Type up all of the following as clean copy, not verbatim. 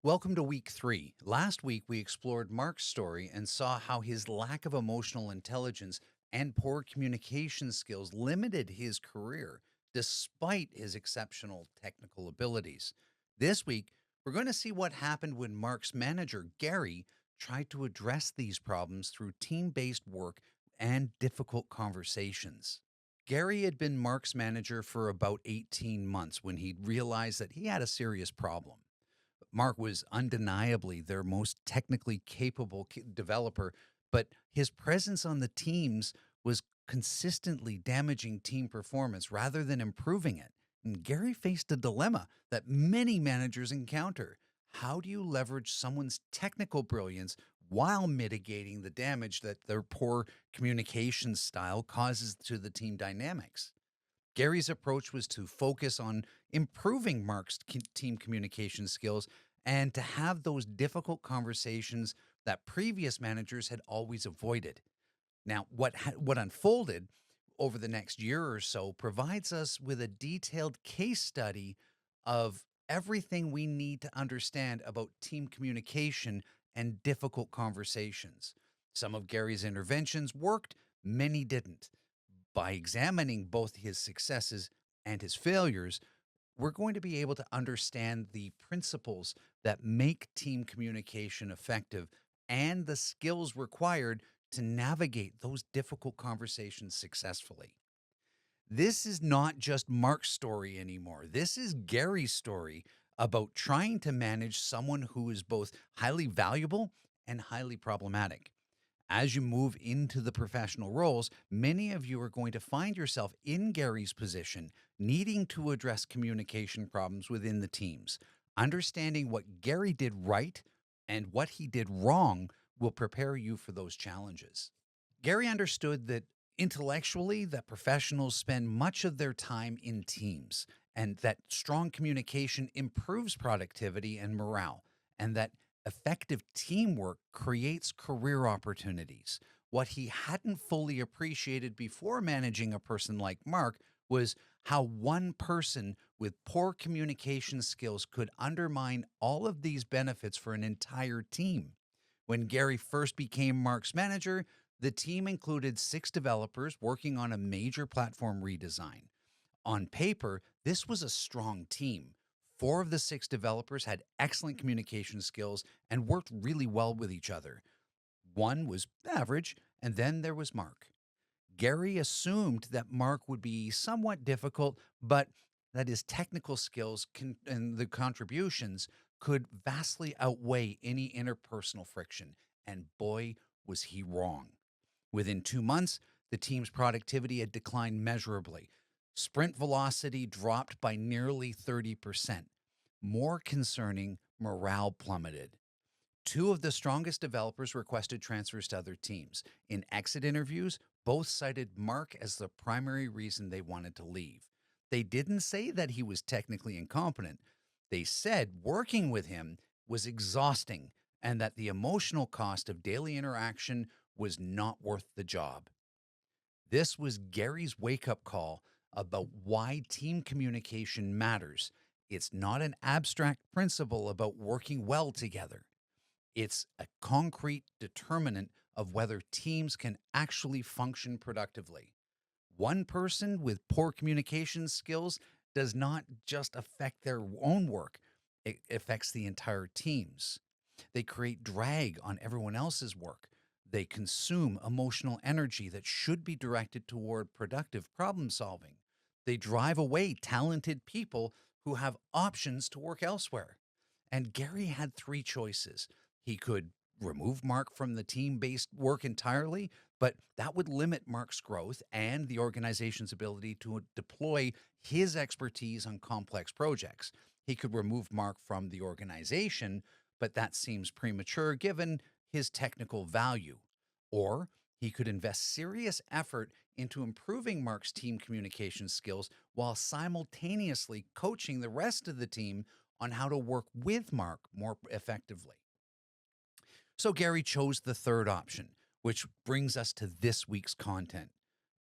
Welcome to week three. Last week, we explored Mark's story and saw how his lack of emotional intelligence and poor communication skills limited his career despite his exceptional technical abilities. This week, we're going to see what happened when Mark's manager, Gary, tried to address these problems through team based work and difficult conversations. Gary had been Mark's manager for about 18 months when he realized that he had a serious problem. Mark was undeniably their most technically capable developer, but his presence on the teams was consistently damaging team performance rather than improving it. And Gary faced a dilemma that many managers encounter. How do you leverage someone's technical brilliance while mitigating the damage that their poor communication style causes to the team dynamics? Gary's approach was to focus on improving Mark's team communication skills and to have those difficult conversations that previous managers had always avoided. Now, what unfolded over the next year or so provides us with a detailed case study of everything we need to understand about team communication and difficult conversations. Some of Gary's interventions worked, many didn't. By examining both his successes and his failures, we're going to be able to understand the principles that make team communication effective and the skills required to navigate those difficult conversations successfully. This is not just Mark's story anymore. This is Gary's story about trying to manage someone who is both highly valuable and highly problematic. As you move into the professional roles, many of you are going to find yourself in Gary's position, needing to address communication problems within the teams. Understanding what Gary did right and what he did wrong will prepare you for those challenges. Gary understood that intellectually that professionals spend much of their time in teams and that strong communication improves productivity and morale and that effective teamwork creates career opportunities. What he hadn't fully appreciated before managing a person like Mark was how one person with poor communication skills could undermine all of these benefits for an entire team. When Gary first became Mark's manager, the team included six developers working on a major platform redesign. On paper, this was a strong team. Four of the six developers had excellent communication skills and worked really well with each other. One was average, and then there was Mark. Gary assumed that Mark would be somewhat difficult, but that his technical skills and the contributions could vastly outweigh any interpersonal friction. And boy, was he wrong. Within 2 months, the team's productivity had declined measurably. Sprint velocity dropped by nearly 30%. More concerning, morale plummeted. Two of the strongest developers requested transfers to other teams. In exit interviews, both cited Mark as the primary reason they wanted to leave. They didn't say that he was technically incompetent. They said working with him was exhausting and that the emotional cost of daily interaction was not worth the job. This was Gary's wake up call about why team communication matters. It's not an abstract principle about working well together. It's a concrete determinant of whether teams can actually function productively. One person with poor communication skills does not just affect their own work, it affects the entire team's. They create drag on everyone else's work. They consume emotional energy that should be directed toward productive problem solving. They drive away talented people who have options to work elsewhere. And Gary had three choices. He could remove Mark from the team based work entirely, but that would limit Mark's growth and the organization's ability to deploy his expertise on complex projects. He could remove Mark from the organization, but that seems premature given his technical value. Or he could invest serious effort into improving Mark's team communication skills while simultaneously coaching the rest of the team on how to work with Mark more effectively. So Gary chose the third option, which brings us to this week's content.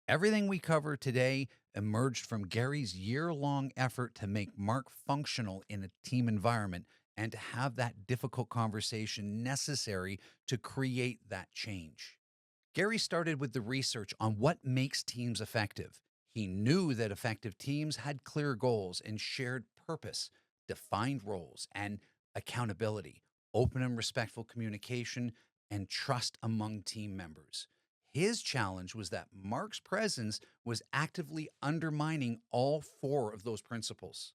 Everything we cover today emerged from Gary's year long effort to make Mark functional in a team environment and to have that difficult conversation necessary to create that change. Gary started with the research on what makes teams effective. He knew that effective teams had clear goals and shared purpose, defined roles, and accountability, open and respectful communication, and trust among team members. His challenge was that Mark's presence was actively undermining all four of those principles.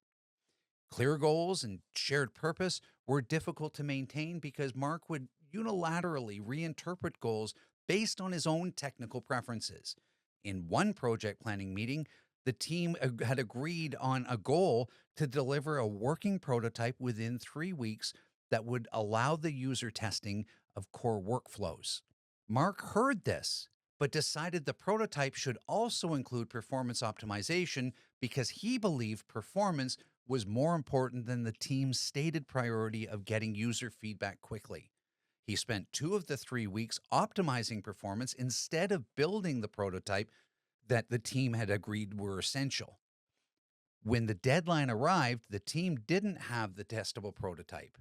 Clear goals and shared purpose were difficult to maintain because Mark would unilaterally reinterpret goals based on his own technical preferences. In one project planning meeting, the team had agreed on a goal to deliver a working prototype within 3 weeks that would allow the user testing of core workflows. Mark heard this, but decided the prototype should also include performance optimization because he believed performance was more important than the team's stated priority of getting user feedback quickly. He spent 2 of the 3 weeks optimizing performance instead of building the prototype that the team had agreed were essential. When the deadline arrived, the team didn't have the testable prototype.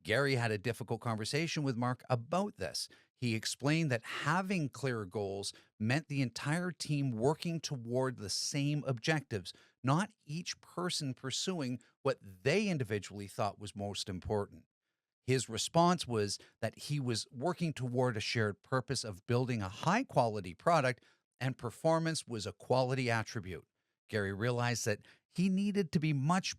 Gary had a difficult conversation with Mark about this. He explained that having clear goals meant the entire team working toward the same objectives, not each person pursuing what they individually thought was most important. His response was that he was working toward a shared purpose of building a high quality product, and performance was a quality attribute. Gary realized that he needed to be much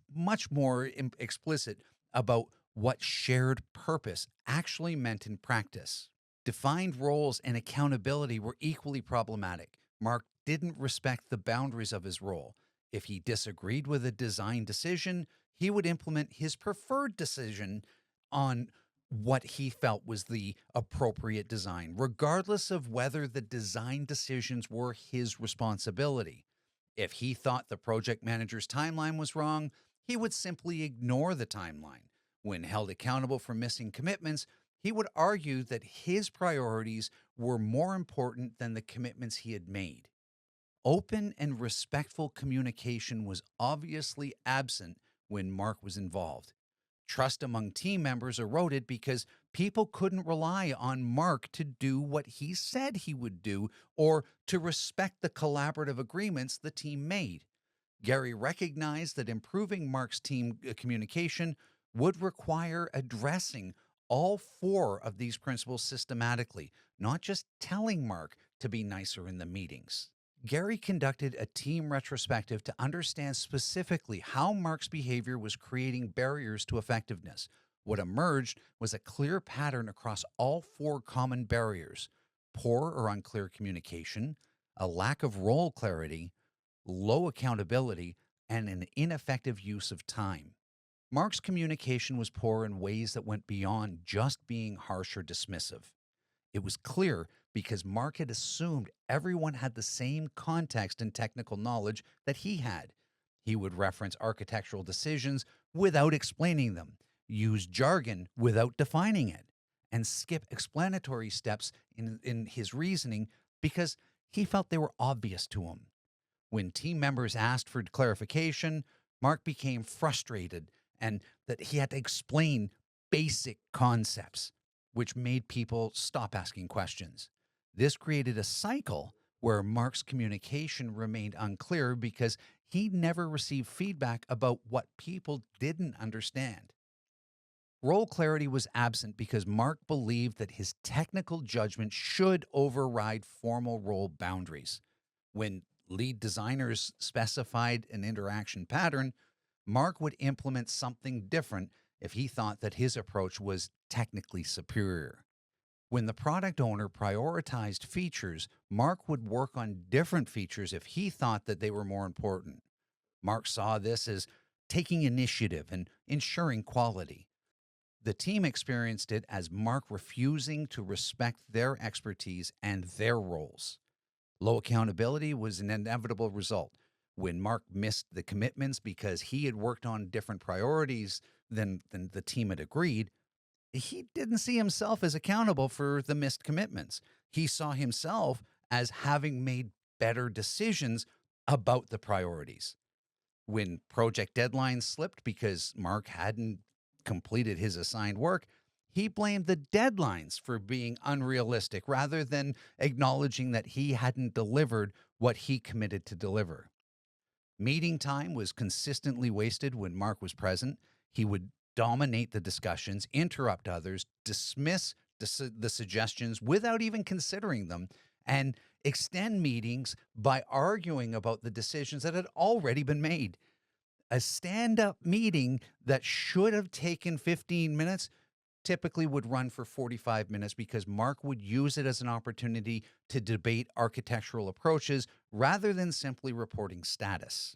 more explicit about what shared purpose actually meant in practice. Defined roles and accountability were equally problematic. Mark didn't respect the boundaries of his role. If he disagreed with a design decision, he would implement his preferred decision on what he felt was the appropriate design, regardless of whether the design decisions were his responsibility. If he thought the project manager's timeline was wrong, he would simply ignore the timeline. When held accountable for missing commitments, he would argue that his priorities were more important than the commitments he had made. Open and respectful communication was obviously absent when Mark was involved. Trust among team members eroded because people couldn't rely on Mark to do what he said he would do or to respect the collaborative agreements the team made. Gary recognized that improving Mark's team communication would require addressing all four of these principles systematically, not just telling Mark to be nicer in the meetings. Gary conducted a team retrospective to understand specifically how Mark's behavior was creating barriers to effectiveness. What emerged was a clear pattern across all four common barriers: poor or unclear communication, a lack of role clarity, low accountability, and an ineffective use of time. Mark's communication was poor in ways that went beyond just being harsh or dismissive. It was clear because Mark had assumed everyone had the same context and technical knowledge that he had. He would reference architectural decisions without explaining them, use jargon without defining it, and skip explanatory steps in his reasoning because he felt they were obvious to him. When team members asked for clarification, Mark became frustrated and that he had to explain basic concepts, which made people stop asking questions. This created a cycle where Mark's communication remained unclear because he never received feedback about what people didn't understand. Role clarity was absent because Mark believed that his technical judgment should override formal role boundaries. When lead designers specified an interaction pattern, Mark would implement something different if he thought that his approach was technically superior. When the product owner prioritized features, Mark would work on different features if he thought that they were more important. Mark saw this as taking initiative and ensuring quality. The team experienced it as Mark refusing to respect their expertise and their roles. Low accountability was an inevitable result. When Mark missed the commitments because he had worked on different priorities than the team had agreed, he didn't see himself as accountable for the missed commitments. He saw himself as having made better decisions about the priorities. When project deadlines slipped because Mark hadn't completed his assigned work, he blamed the deadlines for being unrealistic rather than acknowledging that he hadn't delivered what he committed to deliver. Meeting time was consistently wasted when Mark was present. He would dominate the discussions, interrupt others, dismiss the suggestions without even considering them, and extend meetings by arguing about the decisions that had already been made. A stand up meeting that should have taken 15 minutes typically would run for 45 minutes because Mark would use it as an opportunity to debate architectural approaches rather than simply reporting status.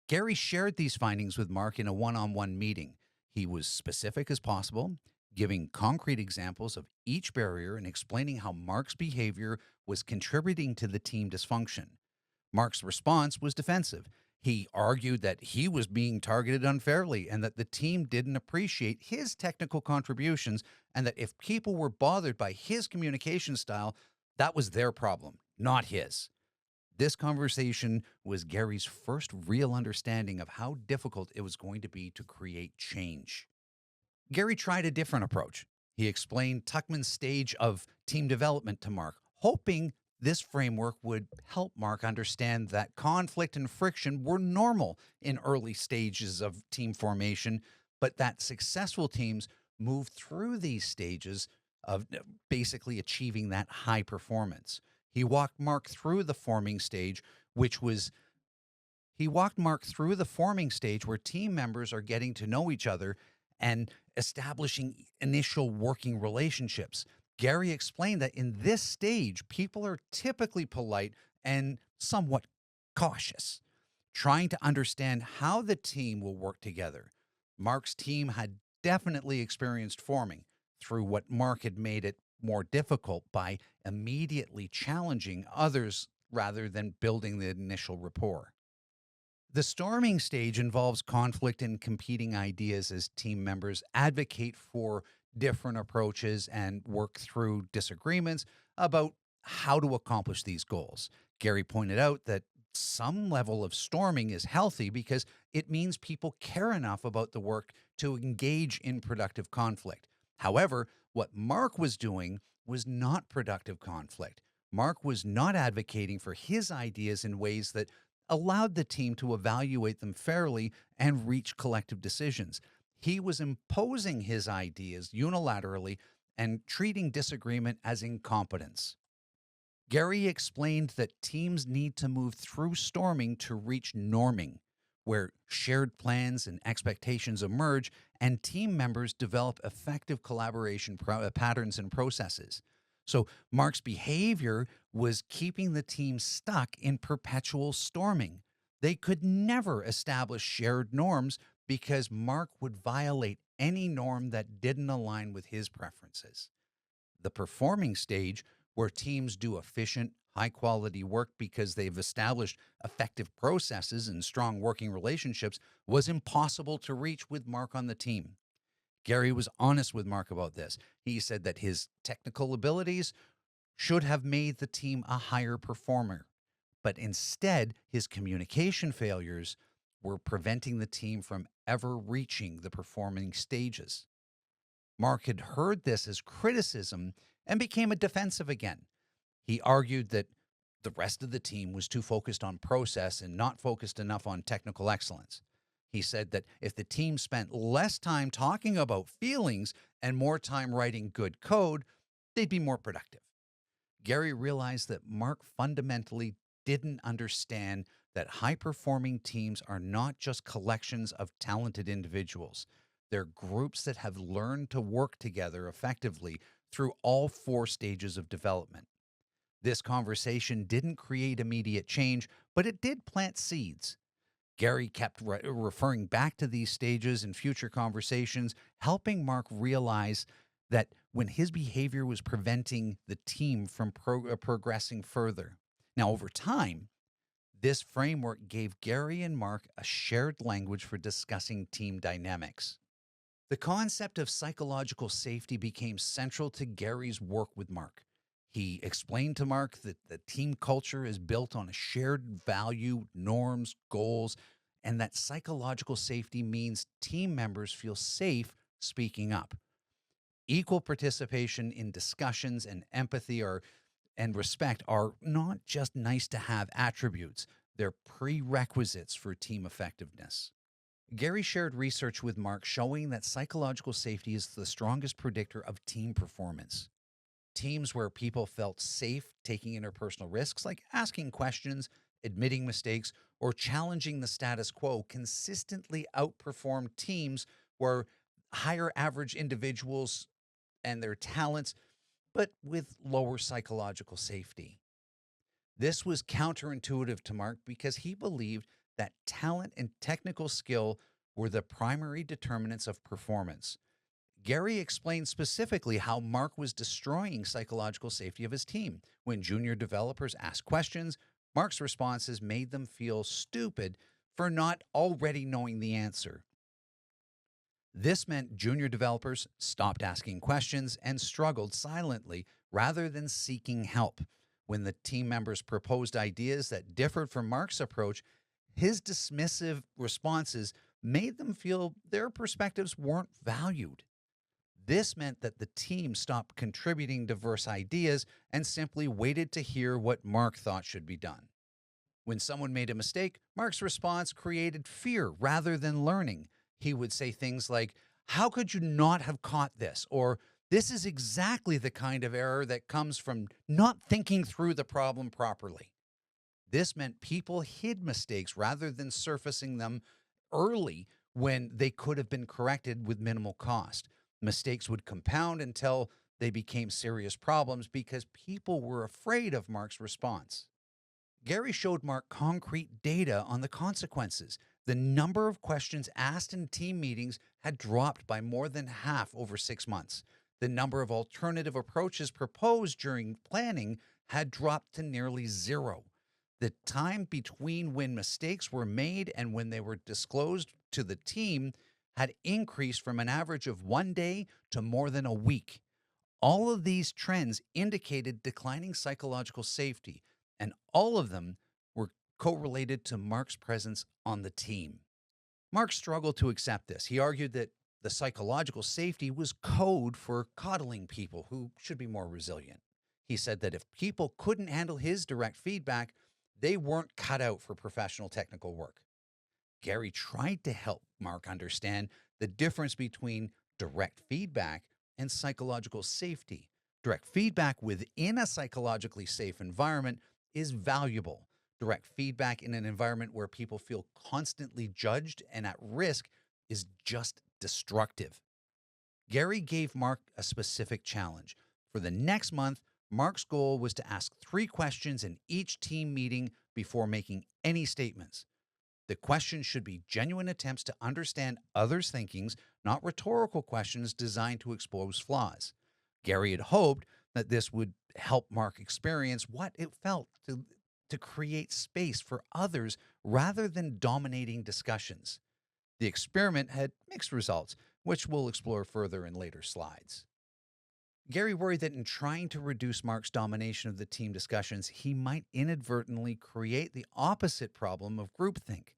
Gary shared these findings with Mark in a one on one meeting. He was specific as possible, giving concrete examples of each barrier and explaining how Mark's behavior was contributing to the team dysfunction. Mark's response was defensive. He argued that he was being targeted unfairly and that the team didn't appreciate his technical contributions, and that if people were bothered by his communication style, that was their problem, not his. This conversation was Gary's first real understanding of how difficult it was going to be to create change. Gary tried a different approach. He explained Tuckman's stage of team development to Mark, hoping this framework would help Mark understand that conflict and friction were normal in early stages of team formation, but that successful teams move through these stages of basically achieving that high performance. He walked Mark through the forming stage, which was he walked Mark through the forming stage where team members are getting to know each other and establishing initial working relationships. Gary explained that in this stage, people are typically polite and somewhat cautious, trying to understand how the team will work together. Mark's team had definitely experienced forming through what Mark had made it more difficult by immediately challenging others rather than building the initial rapport. The storming stage involves conflict and competing ideas as team members advocate for different approaches and work through disagreements about how to accomplish these goals. Gary pointed out that some level of storming is healthy because it means people care enough about the work to engage in productive conflict. However, what Mark was doing was not productive conflict. Mark was not advocating for his ideas in ways that allowed the team to evaluate them fairly and reach collective decisions. He was imposing his ideas unilaterally and treating disagreement as incompetence. Gary explained that teams need to move through storming to reach norming, where shared plans and expectations emerge and team members develop effective collaboration patterns and processes. So Mark's behavior was keeping the team stuck in perpetual storming. They could never establish shared norms because Mark would violate any norm that didn't align with his preferences. The performing stage, where teams do efficient, high quality work because they've established effective processes and strong working relationships, was impossible to reach with Mark on the team. Gary was honest with Mark about this. He said that his technical abilities should have made the team a higher performer, but instead, his communication failures were preventing the team from ever reaching the performing stages. Mark had heard this as criticism and became a defensive again. He argued that the rest of the team was too focused on process and not focused enough on technical excellence. He said that if the team spent less time talking about feelings and more time writing good code, they'd be more productive. Gary realized that Mark fundamentally didn't understand that high performing teams are not just collections of talented individuals. They're groups that have learned to work together effectively through all four stages of development. This conversation didn't create immediate change, but it did plant seeds. Gary kept referring back to these stages in future conversations, helping Mark realize that when his behavior was preventing the team from progressing further. Now, over time, this framework gave Gary and Mark a shared language for discussing team dynamics. The concept of psychological safety became central to Gary's work with Mark. He explained to Mark that the team culture is built on a shared value, norms, goals, and that psychological safety means team members feel safe speaking up. Equal participation in discussions and empathy and respect are not just nice to have attributes, they're prerequisites for team effectiveness. Gary shared research with Mark showing that psychological safety is the strongest predictor of team performance. Teams where people felt safe taking interpersonal risks, like asking questions, admitting mistakes, or challenging the status quo, consistently outperformed teams where higher average individuals and their talents, but with lower psychological safety. This was counterintuitive to Mark because he believed that talent and technical skill were the primary determinants of performance. Gary explained specifically how Mark was destroying psychological safety of his team. When junior developers asked questions, Mark's responses made them feel stupid for not already knowing the answer. This meant junior developers stopped asking questions and struggled silently rather than seeking help. When the team members proposed ideas that differed from Mark's approach, his dismissive responses made them feel their perspectives weren't valued. This meant that the team stopped contributing diverse ideas and simply waited to hear what Mark thought should be done. When someone made a mistake, Mark's response created fear rather than learning. He would say things like, "How could you not have caught this?" Or, "This is exactly the kind of error that comes from not thinking through the problem properly." This meant people hid mistakes rather than surfacing them early when they could have been corrected with minimal cost. Mistakes would compound until they became serious problems because people were afraid of Mark's response. Gary showed Mark concrete data on the consequences. The number of questions asked in team meetings had dropped by more than half over 6 months. The number of alternative approaches proposed during planning had dropped to nearly zero. The time between when mistakes were made and when they were disclosed to the team had increased from an average of 1 day to more than a week. All of these trends indicated declining psychological safety, and all of them were correlated to Mark's presence on the team. Mark struggled to accept this. He argued that the psychological safety was code for coddling people who should be more resilient. He said that if people couldn't handle his direct feedback, they weren't cut out for professional technical work. Gary tried to help Mark understand the difference between direct feedback and psychological safety. Direct feedback within a psychologically safe environment is valuable. Direct feedback in an environment where people feel constantly judged and at risk is just destructive. Gary gave Mark a specific challenge. For the next month, Mark's goal was to ask 3 questions in each team meeting before making any statements. The questions should be genuine attempts to understand others' thinkings, not rhetorical questions designed to expose flaws. Gary had hoped that this would help Mark experience what it felt to create space for others rather than dominating discussions. The experiment had mixed results, which we'll explore further in later slides. Gary worried that in trying to reduce Mark's domination of the team discussions, he might inadvertently create the opposite problem of groupthink.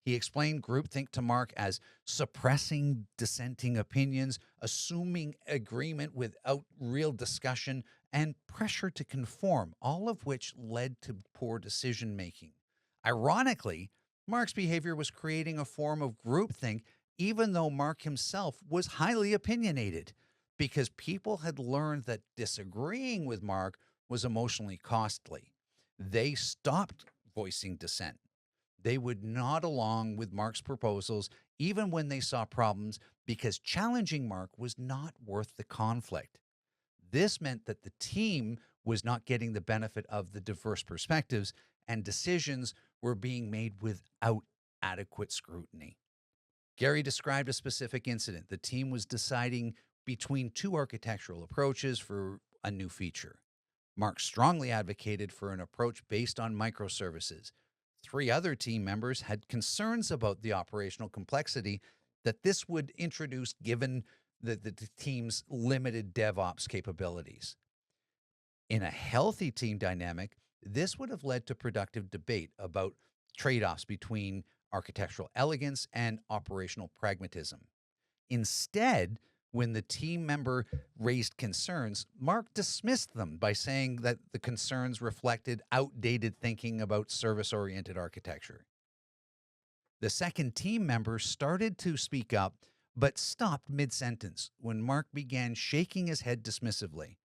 He explained groupthink to Mark as suppressing dissenting opinions, assuming agreement without real discussion, and pressure to conform, all of which led to poor decision making. Ironically, Mark's behavior was creating a form of groupthink, even though Mark himself was highly opinionated, because people had learned that disagreeing with Mark was emotionally costly. They stopped voicing dissent. They would nod along with Mark's proposals even when they saw problems because challenging Mark was not worth the conflict. This meant that the team was not getting the benefit of the diverse perspectives and decisions were being made without adequate scrutiny. Gary described a specific incident. The team was deciding between 2 architectural approaches for a new feature. Mark strongly advocated for an approach based on microservices. 3 other team members had concerns about the operational complexity that this would introduce given the team's limited DevOps capabilities. In a healthy team dynamic, this would have led to productive debate about trade offs between architectural elegance and operational pragmatism. Instead, When the team member raised concerns, Mark dismissed them by saying that the concerns reflected outdated thinking about service oriented architecture. The second team member started to speak up, but stopped mid sentence when Mark began shaking his head dismissively.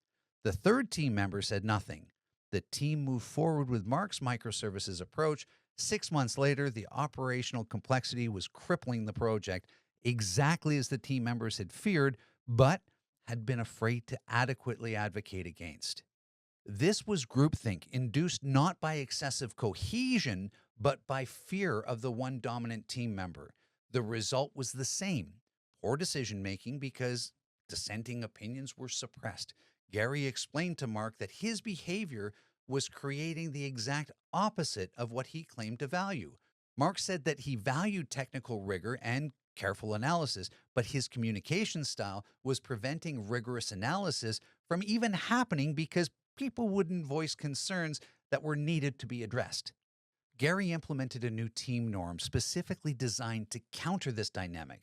The third team member said nothing. The team moved forward with Mark's microservices approach. 6 months later, the operational complexity was crippling the project, exactly as the team members had feared, but had been afraid to adequately advocate against. This was groupthink induced not by excessive cohesion, but by fear of the one dominant team member. The result was the same: poor decision making because dissenting opinions were suppressed. Gary explained to Mark that his behavior was creating the exact opposite of what he claimed to value. Mark said that he valued technical rigor and careful analysis, but his communication style was preventing rigorous analysis from even happening because people wouldn't voice concerns that were needed to be addressed. Gary implemented a new team norm specifically designed to counter this dynamic.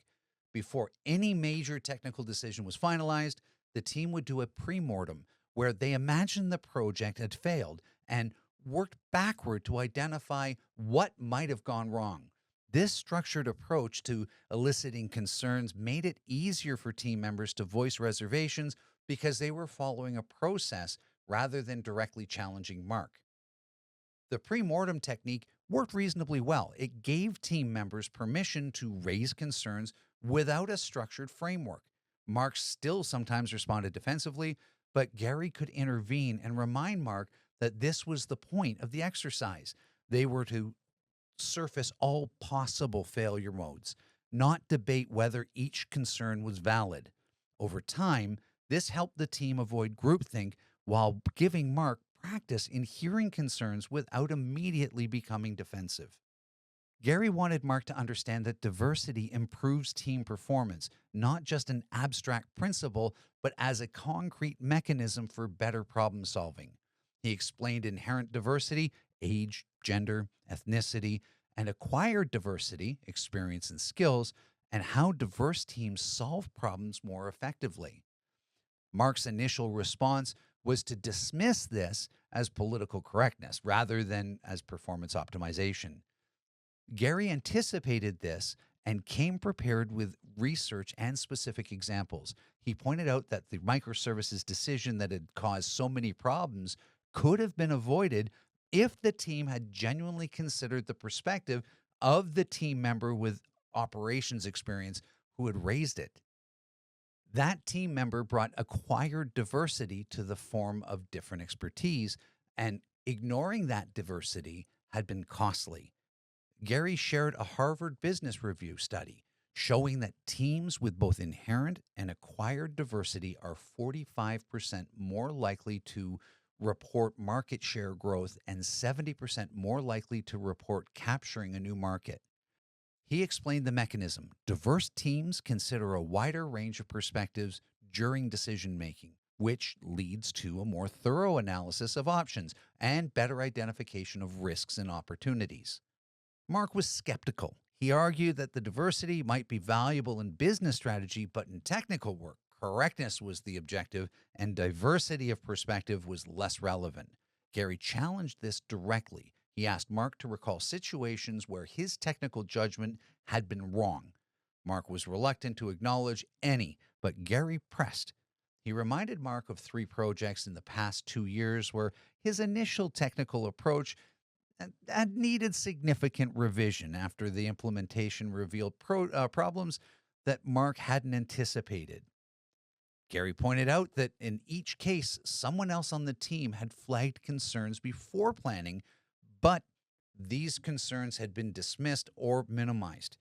Before any major technical decision was finalized, the team would do a pre-mortem where they imagined the project had failed and worked backward to identify what might have gone wrong. This structured approach to eliciting concerns made it easier for team members to voice reservations because they were following a process rather than directly challenging Mark. The pre-mortem technique worked reasonably well. It gave team members permission to raise concerns without a structured framework. Mark still sometimes responded defensively, but Gary could intervene and remind Mark that this was the point of the exercise. They were to surface all possible failure modes, not debate whether each concern was valid. Over time, this helped the team avoid groupthink while giving Mark practice in hearing concerns without immediately becoming defensive. Gary wanted Mark to understand that diversity improves team performance, not just an abstract principle, but as a concrete mechanism for better problem solving. He explained inherent diversity, age, gender, ethnicity, and acquired diversity, experience and skills, and how diverse teams solve problems more effectively. Mark's initial response was to dismiss this as political correctness rather than as performance optimization. Gary anticipated this and came prepared with research and specific examples. He pointed out that the microservices decision that had caused so many problems could have been avoided if the team had genuinely considered the perspective of the team member with operations experience who had raised it. That team member brought acquired diversity to the form of different expertise, and ignoring that diversity had been costly. Gary shared a Harvard Business Review study showing that teams with both inherent and acquired diversity are 45% more likely to report market share growth and 70% more likely to report capturing a new market. He explained the mechanism. Diverse teams consider a wider range of perspectives during decision making, which leads to a more thorough analysis of options and better identification of risks and opportunities. Mark was skeptical. He argued that the diversity might be valuable in business strategy, but in technical work, correctness was the objective and diversity of perspective was less relevant. Gary challenged this directly. He asked Mark to recall situations where his technical judgment had been wrong. Mark was reluctant to acknowledge any, but Gary pressed. He reminded Mark of 3 projects in the past 2 years where his initial technical approach had needed significant revision after the implementation revealed problems that Mark hadn't anticipated. Gary pointed out that in each case, someone else on the team had flagged concerns before planning, but these concerns had been dismissed or minimized.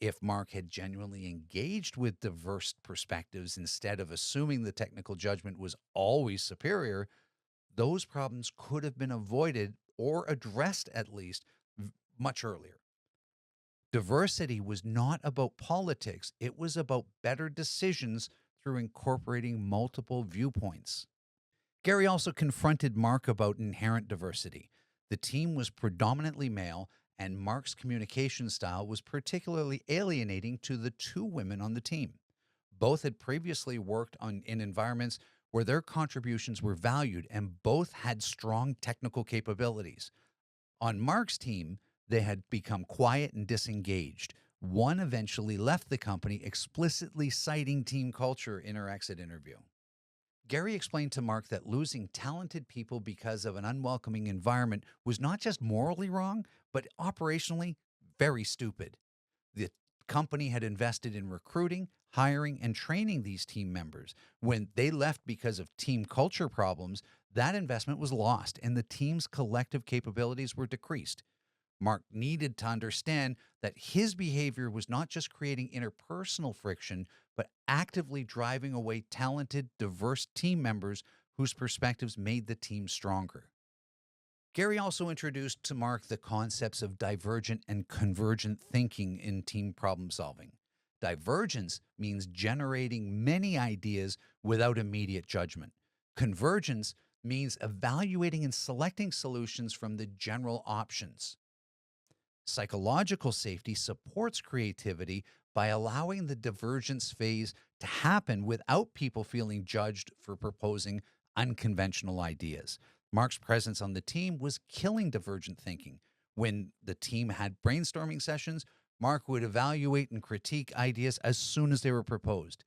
If Mark had genuinely engaged with diverse perspectives instead of assuming the technical judgment was always superior, those problems could have been avoided or addressed at least much earlier. Diversity was not about politics, it was about better decisions through incorporating multiple viewpoints. Gary also confronted Mark about inherent diversity. The team was predominantly male, and Mark's communication style was particularly alienating to the 2 women on the team. Both had previously worked in environments where their contributions were valued, and both had strong technical capabilities. On Mark's team, they had become quiet and disengaged. One eventually left the company, explicitly citing team culture in her exit interview. Gary explained to Mark that losing talented people because of an unwelcoming environment was not just morally wrong, but operationally very stupid. The company had invested in recruiting, hiring, and training these team members. When they left because of team culture problems, that investment was lost and the team's collective capabilities were decreased. Mark needed to understand that his behavior was not just creating interpersonal friction, but actively driving away talented, diverse team members whose perspectives made the team stronger. Gary also introduced to Mark the concepts of divergent and convergent thinking in team problem solving. Divergence means generating many ideas without immediate judgment. Convergence means evaluating and selecting solutions from the general options. Psychological safety supports creativity by allowing the divergence phase to happen without people feeling judged for proposing unconventional ideas. Mark's presence on the team was killing divergent thinking. When the team had brainstorming sessions, Mark would evaluate and critique ideas as soon as they were proposed.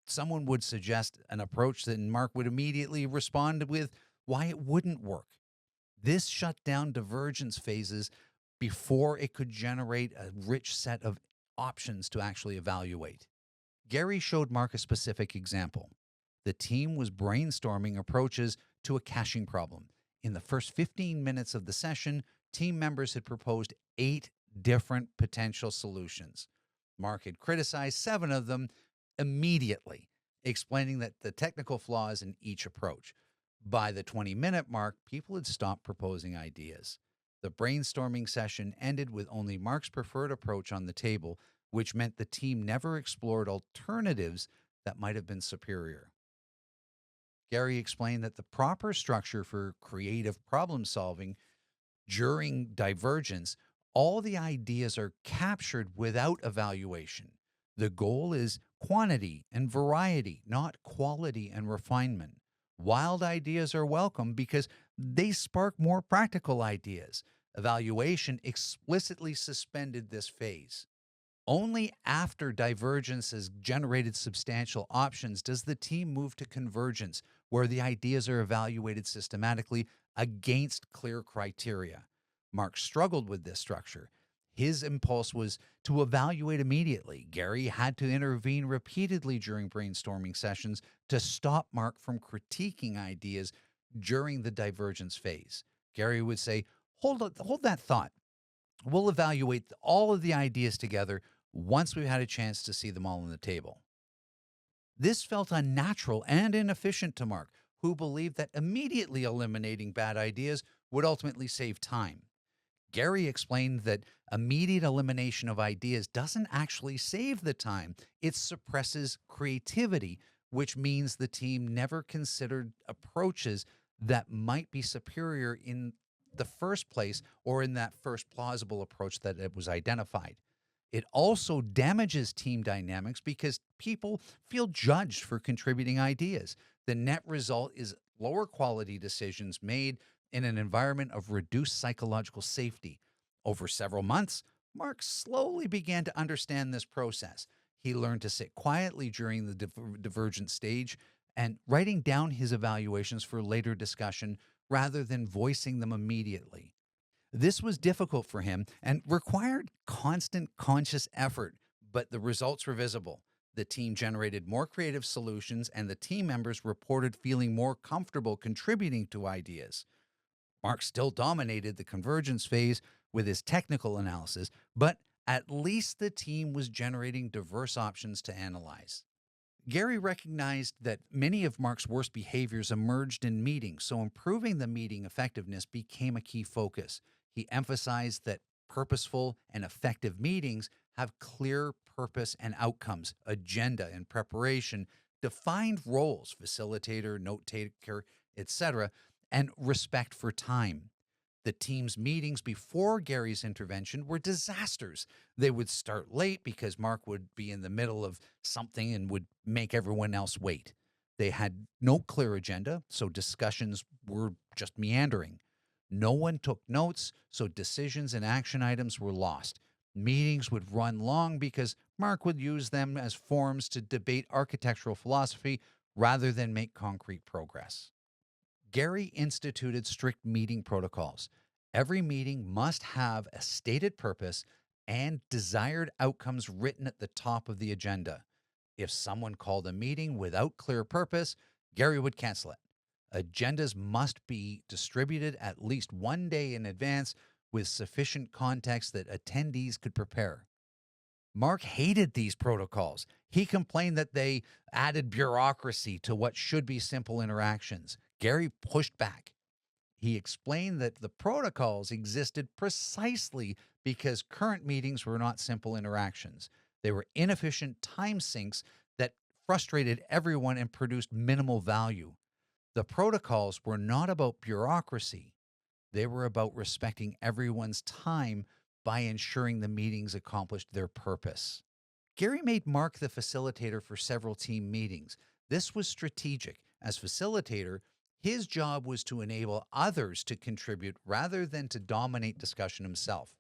Someone would suggest an approach that Mark would immediately respond with why it wouldn't work. This shut down divergence phases before it could generate a rich set of options to actually evaluate. Gary showed Mark a specific example. The team was brainstorming approaches to a caching problem. In the first 15 minutes of the session, team members had proposed 8 different potential solutions. Mark had criticized 7 of them immediately, explaining that the technical flaws in each approach. By the 20-minute mark, people had stopped proposing ideas. The brainstorming session ended with only Mark's preferred approach on the table, which meant the team never explored alternatives that might have been superior. Gary explained that the proper structure for creative problem solving during divergence, all the ideas are captured without evaluation. The goal is quantity and variety, not quality and refinement. Wild ideas are welcome because they spark more practical ideas. Evaluation explicitly suspended this phase. Only after divergence has generated substantial options does the team move to convergence, where the ideas are evaluated systematically against clear criteria. Mark struggled with this structure. His impulse was to evaluate immediately. Gary had to intervene repeatedly during brainstorming sessions to stop Mark from critiquing ideas during the divergence phase. Gary would say, hold that thought. We'll evaluate all of the ideas together once we've had a chance to see them all on the table. This felt unnatural and inefficient to Mark, who believed that immediately eliminating bad ideas would ultimately save time. Gary explained that immediate elimination of ideas doesn't actually save the time, it suppresses creativity, which means the team never considered approaches that might be superior in the first place or in that first plausible approach that it was identified. It also damages team dynamics because people feel judged for contributing ideas. The net result is lower quality decisions made in an environment of reduced psychological safety. Over several months, Mark slowly began to understand this process. He learned to sit quietly during the divergent stage and writing down his evaluations for later discussion rather than voicing them immediately. This was difficult for him and required constant conscious effort, but the results were visible. The team generated more creative solutions, and the team members reported feeling more comfortable contributing to ideas. Mark still dominated the convergence phase with his technical analysis, but at least the team was generating diverse options to analyze. Gary recognized that many of Mark's worst behaviors emerged in meetings, so improving the meeting effectiveness became a key focus. He emphasized that purposeful and effective meetings have clear purpose and outcomes, agenda and preparation, defined roles, facilitator, note taker, etc., and respect for time. The team's meetings before Gary's intervention were disasters. They would start late because Mark would be in the middle of something and would make everyone else wait. They had no clear agenda, so discussions were just meandering. No one took notes, so decisions and action items were lost. Meetings would run long because Mark would use them as forums to debate architectural philosophy rather than make concrete progress. Gary instituted strict meeting protocols. Every meeting must have a stated purpose and desired outcomes written at the top of the agenda. If someone called a meeting without clear purpose, Gary would cancel it. Agendas must be distributed at least one day in advance with sufficient context that attendees could prepare. Mark hated these protocols. He complained that they added bureaucracy to what should be simple interactions. Gary pushed back. He explained that the protocols existed precisely because current meetings were not simple interactions. They were inefficient time sinks that frustrated everyone and produced minimal value. The protocols were not about bureaucracy. They were about respecting everyone's time by ensuring the meetings accomplished their purpose. Gary made Mark the facilitator for several team meetings. This was strategic. As facilitator, his job was to enable others to contribute rather than to dominate discussion himself.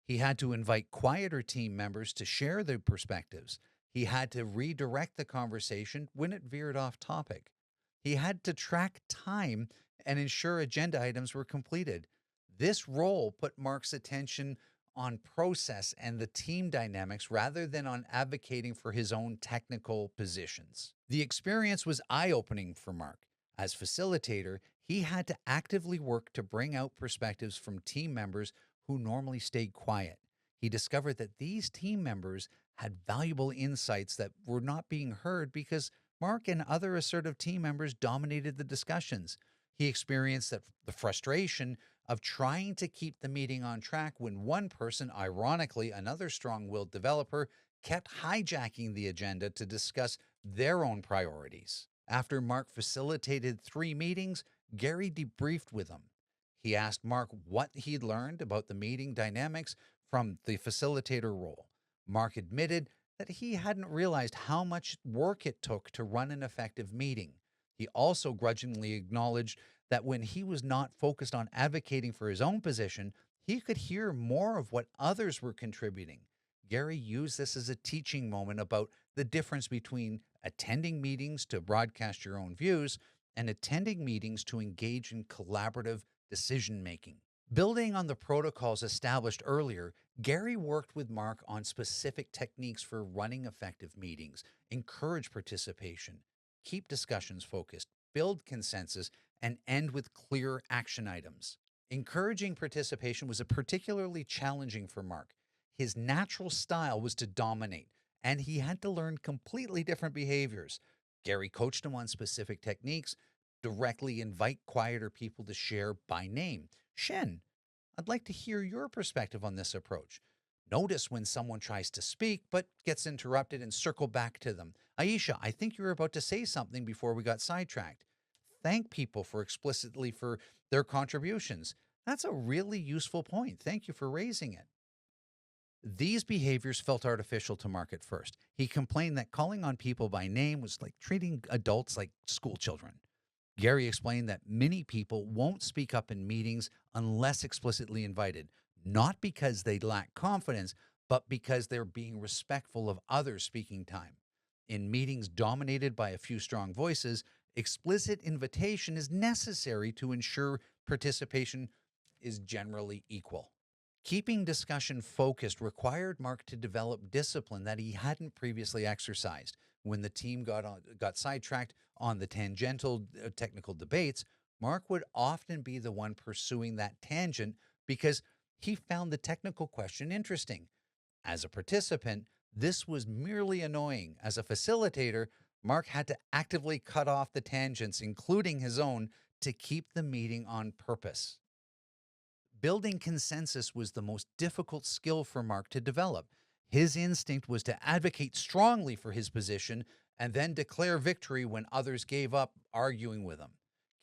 He had to invite quieter team members to share their perspectives. He had to redirect the conversation when it veered off topic. He had to track time and ensure agenda items were completed. This role put Mark's attention on process and the team dynamics rather than on advocating for his own technical positions. The experience was eye-opening for Mark. As facilitator, he had to actively work to bring out perspectives from team members who normally stayed quiet. He discovered that these team members had valuable insights that were not being heard because Mark and other assertive team members dominated the discussions. He experienced that the frustration of trying to keep the meeting on track when one person, ironically another strong-willed developer, kept hijacking the agenda to discuss their own priorities. After Mark facilitated 3 meetings, Gary debriefed with him. He asked Mark what he'd learned about the meeting dynamics from the facilitator role. Mark admitted that he hadn't realized how much work it took to run an effective meeting. He also grudgingly acknowledged that when he was not focused on advocating for his own position, he could hear more of what others were contributing. Gary used this as a teaching moment about the difference between attending meetings to broadcast your own views and attending meetings to engage in collaborative decision making. Building on the protocols established earlier, Gary worked with Mark on specific techniques for running effective meetings, encourage participation, keep discussions focused, build consensus, and end with clear action items. Encouraging participation was particularly challenging for Mark. His natural style was to dominate, and he had to learn completely different behaviors. Gary coached him on specific techniques, directly invite quieter people to share by name. Shen, I'd like to hear your perspective on this approach. Notice when someone tries to speak but gets interrupted and circle back to them. Aisha, I think you were about to say something before we got sidetracked. Thank people for explicitly for their contributions. That's a really useful point. Thank you for raising it. These behaviors felt artificial to Mark at first. He complained that calling on people by name was like treating adults like school children. Gary explained that many people won't speak up in meetings unless explicitly invited, not because they lack confidence, but because they're being respectful of others' speaking time. In meetings dominated by a few strong voices, explicit invitation is necessary to ensure participation is generally equal. Keeping discussion focused required Mark to develop discipline that he hadn't previously exercised. When the team got sidetracked on the tangential technical debates, Mark would often be the one pursuing that tangent because he found the technical question interesting. As a participant, this was merely annoying. As a facilitator, Mark had to actively cut off the tangents, including his own, to keep the meeting on purpose. Building consensus was the most difficult skill for Mark to develop. His instinct was to advocate strongly for his position and then declare victory when others gave up arguing with him.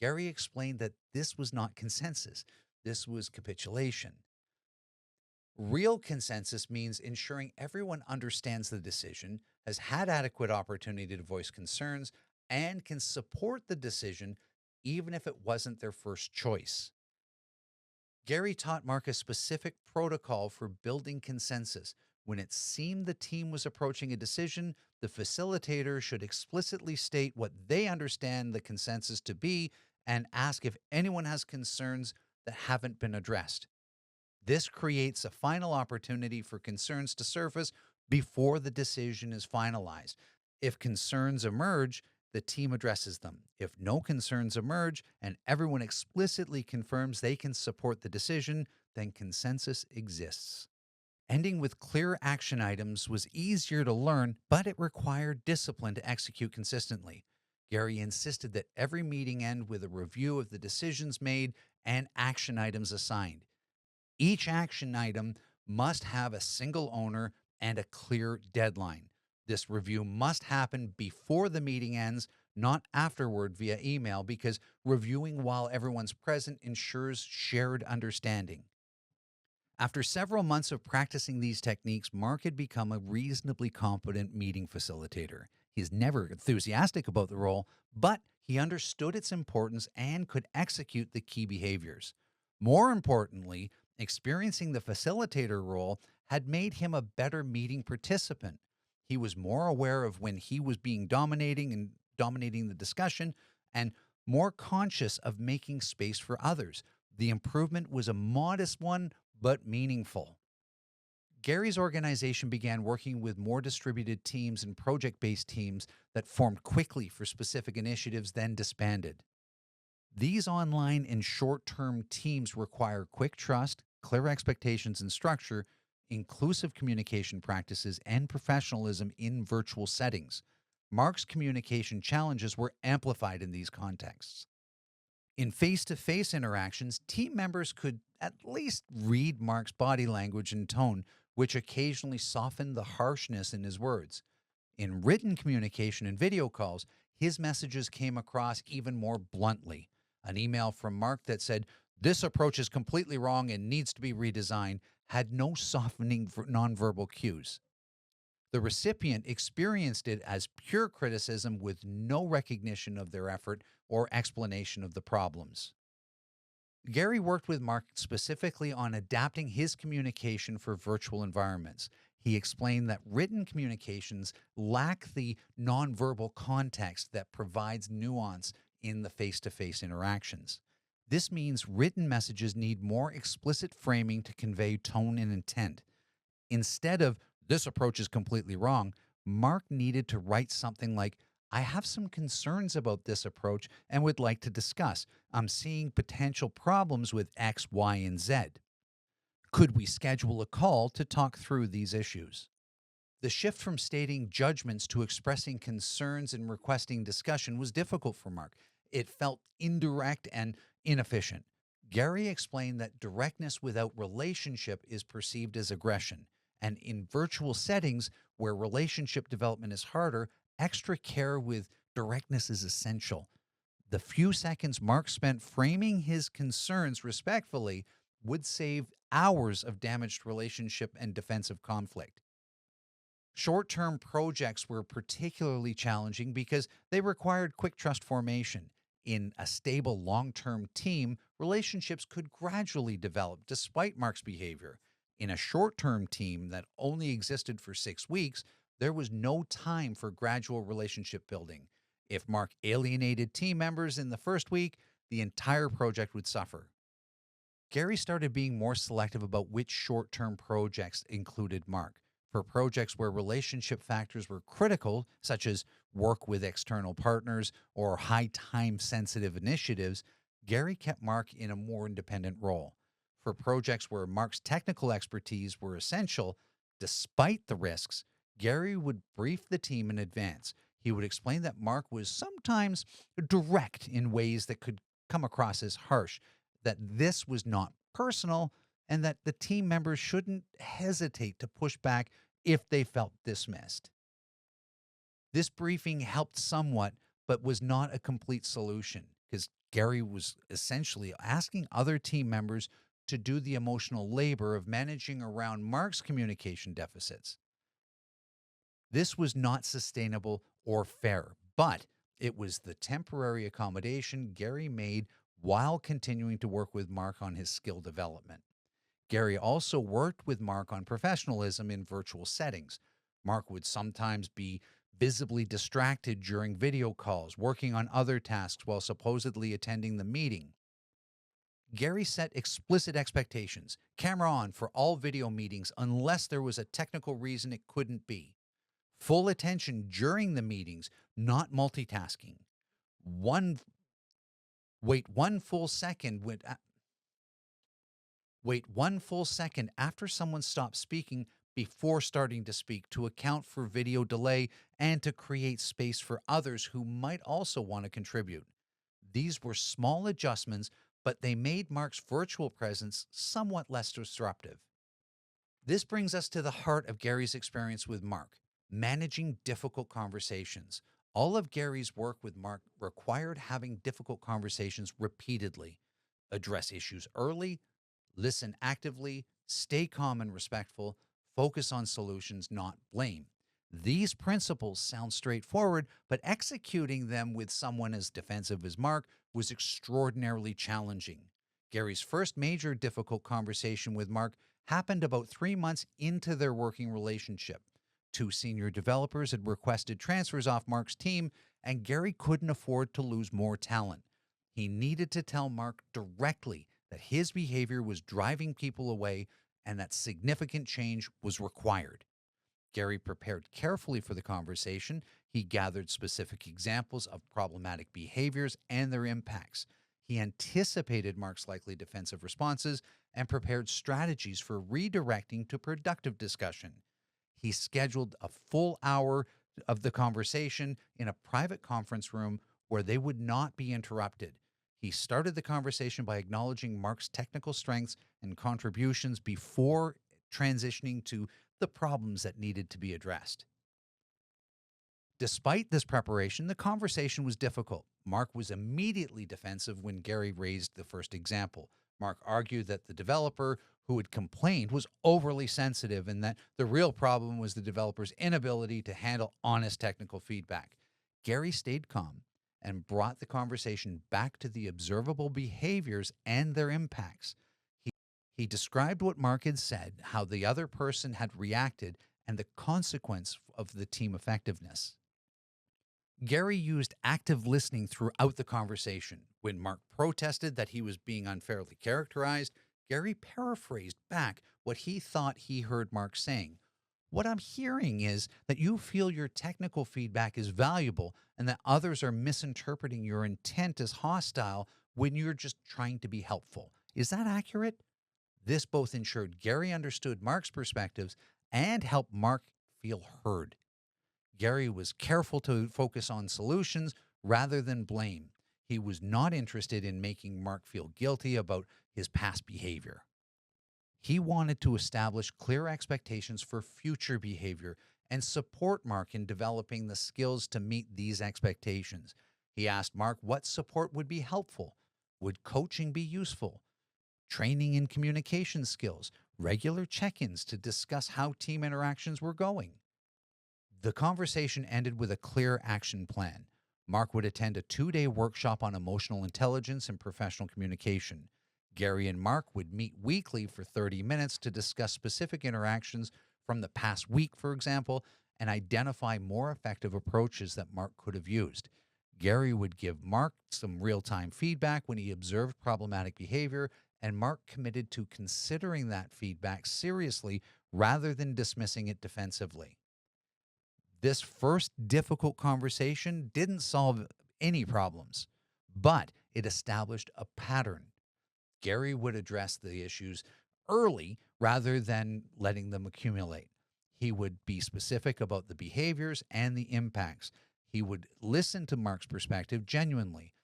Gary explained that this was not consensus. This was capitulation. Real consensus means ensuring everyone understands the decision, has had adequate opportunity to voice concerns, and can support the decision even if it wasn't their first choice. Gary taught Mark a specific protocol for building consensus. When it seemed the team was approaching a decision, the facilitator should explicitly state what they understand the consensus to be and ask if anyone has concerns that haven't been addressed. This creates a final opportunity for concerns to surface before the decision is finalized. If concerns emerge, the team addresses them. If no concerns emerge and everyone explicitly confirms they can support the decision, then consensus exists. Ending with clear action items was easier to learn, but it required discipline to execute consistently. Gary insisted that every meeting end with a review of the decisions made and action items assigned. Each action item must have a single owner and a clear deadline. This review must happen before the meeting ends, not afterward via email, because reviewing while everyone's present ensures shared understanding. After several months of practicing these techniques, Mark had become a reasonably competent meeting facilitator. He's never enthusiastic about the role, but he understood its importance and could execute the key behaviors. More importantly, experiencing the facilitator role had made him a better meeting participant. He was more aware of when he was being dominating and dominating the discussion and more conscious of making space for others. The improvement was a modest one, but meaningful. Gary's organization began working with more distributed teams and project based teams that formed quickly for specific initiatives, then disbanded. These online and short term teams require quick trust, clear expectations and structure, inclusive communication practices, and professionalism in virtual settings. Mark's communication challenges were amplified in these contexts. In face to face interactions, team members could at least read Mark's body language and tone, which occasionally softened the harshness in his words. In written communication and video calls, his messages came across even more bluntly. An email from Mark that said, "This approach is completely wrong and needs to be redesigned," had no softening for nonverbal cues. The recipient experienced it as pure criticism with no recognition of their effort or explanation of the problems. Gary worked with Mark specifically on adapting his communication for virtual environments. He explained that written communications lack the nonverbal context that provides nuance in the face to face interactions. This means written messages need more explicit framing to convey tone and intent. Instead of "this approach is completely wrong," Mark needed to write something like, "I have some concerns about this approach and would like to discuss. I'm seeing potential problems with X, Y, and Z. Could we schedule a call to talk through these issues?" The shift from stating judgments to expressing concerns and requesting discussion was difficult for Mark. It felt indirect and inefficient. Gary explained that directness without relationship is perceived as aggression. And in virtual settings where relationship development is harder, extra care with directness is essential. The few seconds Mark spent framing his concerns respectfully would save hours of damaged relationship and defensive conflict. Short term projects were particularly challenging because they required quick trust formation. In a stable long term team, relationships could gradually develop despite Mark's behavior. In a short term team that only existed for 6 weeks, there was no time for gradual relationship building. If Mark alienated team members in the first week, the entire project would suffer. Gary started being more selective about which short term projects included Mark. For projects where relationship factors were critical, such as work with external partners or high time sensitive initiatives, Gary kept Mark in a more independent role. For projects where Mark's technical expertise were essential, despite the risks, Gary would brief the team in advance. He would explain that Mark was sometimes direct in ways that could come across as harsh, that this was not personal, and that the team members shouldn't hesitate to push back if they felt dismissed. This briefing helped somewhat, but was not a complete solution. because Gary was essentially asking other team members to do the emotional labor of managing around Mark's communication deficits. This was not sustainable or fair, but it was the temporary accommodation Gary made while continuing to work with Mark on his skill development. Gary also worked with Mark on professionalism in virtual settings. Mark would sometimes be visibly distracted during video calls, working on other tasks while supposedly attending the meeting. Gary set explicit expectations, camera on for all video meetings unless there was a technical reason it couldn't be. Full attention during the meetings, not multitasking. One wait one full second when Wait 1 full second after someone stops speaking before starting to speak to account for video delay and to create space for others who might also want to contribute. These were small adjustments, but they made Mark's virtual presence somewhat less disruptive. This brings us to the heart of Gary's experience with Mark, managing difficult conversations. All of Gary's work with Mark required having difficult conversations repeatedly, address issues early, listen actively, stay calm and respectful, focus on solutions, not blame. These principles sound straightforward, but executing them with someone as defensive as Mark was extraordinarily challenging. Gary's first major difficult conversation with Mark happened about 3 months into their working relationship. Two senior developers had requested transfers off Mark's team, and Gary couldn't afford to lose more talent. He needed to tell Mark directly that his behavior was driving people away and that significant change was required. Gary prepared carefully for the conversation. He gathered specific examples of problematic behaviors and their impacts. He anticipated Mark's likely defensive responses and prepared strategies for redirecting to productive discussion. He scheduled a full hour of the conversation in a private conference room where they would not be interrupted. He started the conversation by acknowledging Mark's technical strengths and contributions before transitioning to the problems that needed to be addressed. Despite this preparation, the conversation was difficult. Mark was immediately defensive when Gary raised the first example. Mark argued that the developer who had complained was overly sensitive and that the real problem was the developer's inability to handle honest technical feedback. Gary stayed calm and brought the conversation back to the observable behaviors and their impacts. He described what Mark had said, how the other person had reacted, and the consequence of the team effectiveness. Gary used active listening throughout the conversation. When Mark protested that he was being unfairly characterized, Gary paraphrased back what he thought he heard Mark saying. What I'm hearing is that you feel your technical feedback is valuable and that others are misinterpreting your intent as hostile when you're just trying to be helpful. Is that accurate? This both ensured Gary understood Mark's perspectives and helped Mark feel heard. Gary was careful to focus on solutions rather than blame. He was not interested in making Mark feel guilty about his past behavior. He wanted to establish clear expectations for future behavior and support Mark in developing the skills to meet these expectations. He asked Mark what support would be helpful. Would coaching be useful? Training in communication skills, regular check-ins to discuss how team interactions were going. The conversation ended with a clear action plan. Mark would attend a 2-day workshop on emotional intelligence and professional communication. Gary and Mark would meet weekly for 30 minutes to discuss specific interactions from the past week, for example, and identify more effective approaches that Mark could have used. Gary would give Mark some real-time feedback when he observed problematic behavior, and Mark committed to considering that feedback seriously rather than dismissing it defensively. This first difficult conversation didn't solve any problems, but it established a pattern. Gary would address the issues early rather than letting them accumulate. He would be specific about the behaviors and the impacts. He would listen to Mark's perspective genuinely.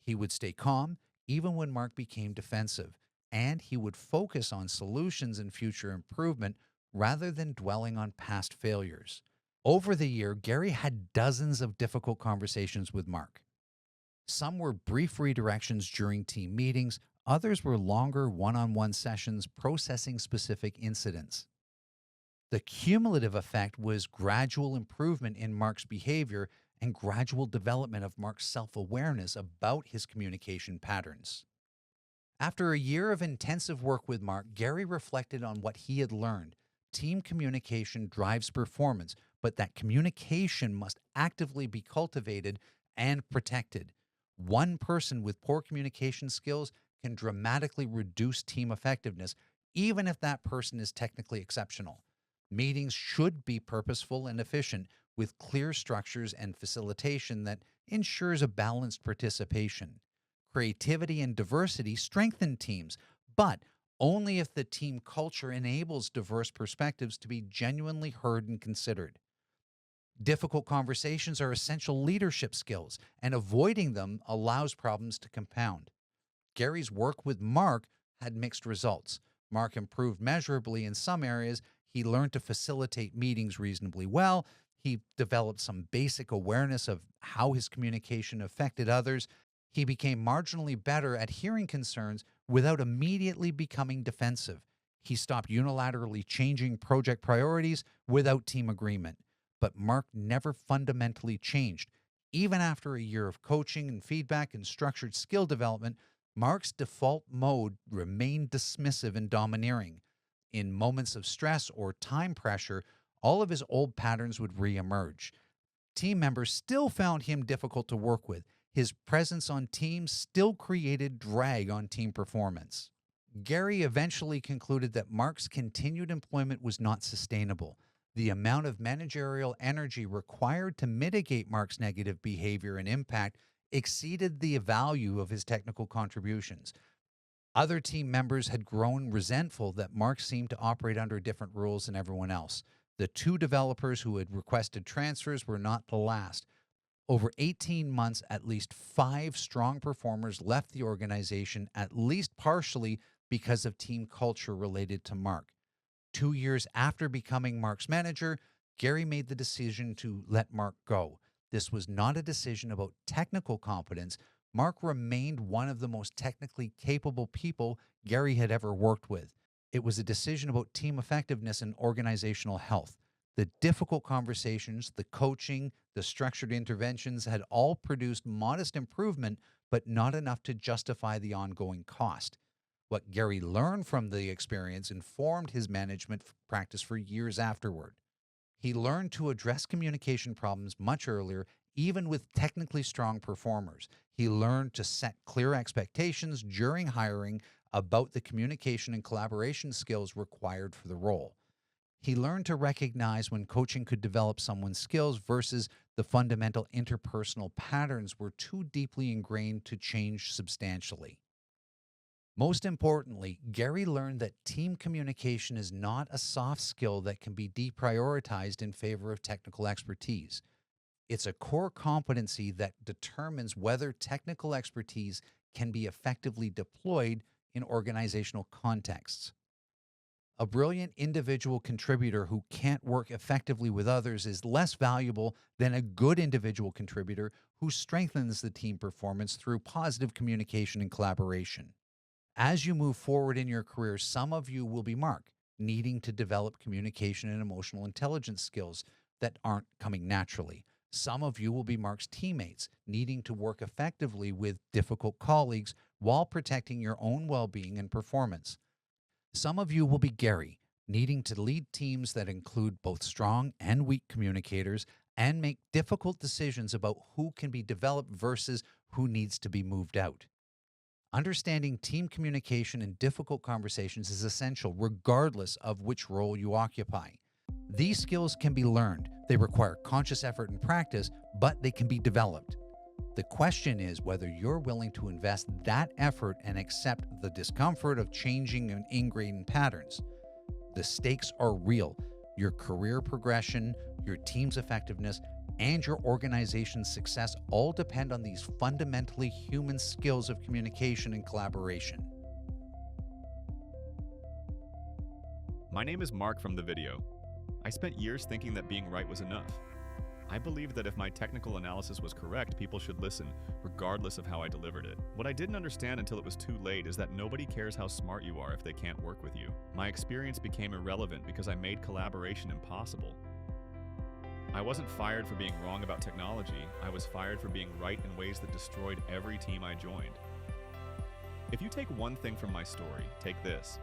He would stay calm even when Mark became defensive, and he would focus on solutions and future improvement rather than dwelling on past failures. Over the year, Gary had dozens of difficult conversations with Mark. Some were brief redirections during team meetings, others were longer one on one sessions processing specific incidents. The cumulative effect was gradual improvement in Mark's behavior and gradual development of Mark's self awareness about his communication patterns. After a year of intensive work with Mark, Gary reflected on what he had learned. Team communication drives performance, but that communication must actively be cultivated and protected. One person with poor communication skills can dramatically reduce team effectiveness, even if that person is technically exceptional. Meetings should be purposeful and efficient, with clear structures and facilitation that ensures a balanced participation. Creativity and diversity strengthen teams, but only if the team culture enables diverse perspectives to be genuinely heard and considered. Difficult conversations are essential leadership skills, and avoiding them allows problems to compound. Gary's work with Mark had mixed results. Mark improved measurably in some areas. He learned to facilitate meetings reasonably well. He developed some basic awareness of how his communication affected others. He became marginally better at hearing concerns without immediately becoming defensive. He stopped unilaterally changing project priorities without team agreement. But Mark never fundamentally changed. Even after a year of coaching and feedback and structured skill development, Mark's default mode remained dismissive and domineering. In moments of stress or time pressure, all of his old patterns would reemerge. Team members still found him difficult to work with. His presence on teams still created drag on team performance. Gary eventually concluded that Mark's continued employment was not sustainable. The amount of managerial energy required to mitigate Mark's negative behavior and impact exceeded the value of his technical contributions. Other team members had grown resentful that Mark seemed to operate under different rules than everyone else. The two developers who had requested transfers were not the last. Over 18 months, at least 5 strong performers left the organization, at least partially because of team culture related to Mark. 2 years after becoming Mark's manager, Gary made the decision to let Mark go. This was not a decision about technical competence. Mark remained one of the most technically capable people Gary had ever worked with. It was a decision about team effectiveness and organizational health. The difficult conversations, the coaching, the structured interventions had all produced modest improvement, but not enough to justify the ongoing cost. What Gary learned from the experience informed his management practice for years afterward. He learned to address communication problems much earlier, even with technically strong performers. He learned to set clear expectations during hiring about the communication and collaboration skills required for the role. He learned to recognize when coaching could develop someone's skills versus the fundamental interpersonal patterns were too deeply ingrained to change substantially. Most importantly, Gary learned that team communication is not a soft skill that can be deprioritized in favor of technical expertise. It's a core competency that determines whether technical expertise can be effectively deployed in organizational contexts. A brilliant individual contributor who can't work effectively with others is less valuable than a good individual contributor who strengthens the team performance through positive communication and collaboration. As you move forward in your career, some of you will be Mark, needing to develop communication and emotional intelligence skills that aren't coming naturally. Some of you will be Mark's teammates, needing to work effectively with difficult colleagues while protecting your own well-being and performance. Some of you will be Gary, needing to lead teams that include both strong and weak communicators and make difficult decisions about who can be developed versus who needs to be moved out. Understanding team communication in difficult conversations is essential regardless of which role you occupy. These skills can be learned. They require conscious effort and practice, but they can be developed. The question is whether you're willing to invest that effort and accept the discomfort of changing and ingrained patterns. The stakes are real. Your career progression, your team's effectiveness, and your organization's success all depend on these fundamentally human skills of communication and collaboration. My name is Mark from the video. I spent years thinking that being right was enough. I believed that if my technical analysis was correct, people should listen, regardless of how I delivered it. What I didn't understand until it was too late is that nobody cares how smart you are if they can't work with you. My experience became irrelevant because I made collaboration impossible. I wasn't fired for being wrong about technology, I was fired for being right in ways that destroyed every team I joined. If you take one thing from my story, take this.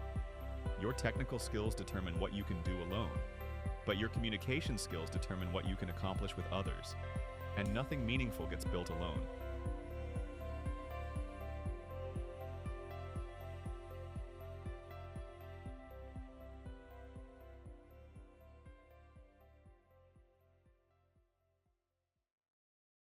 Your technical skills determine what you can do alone, but your communication skills determine what you can accomplish with others. And nothing meaningful gets built alone.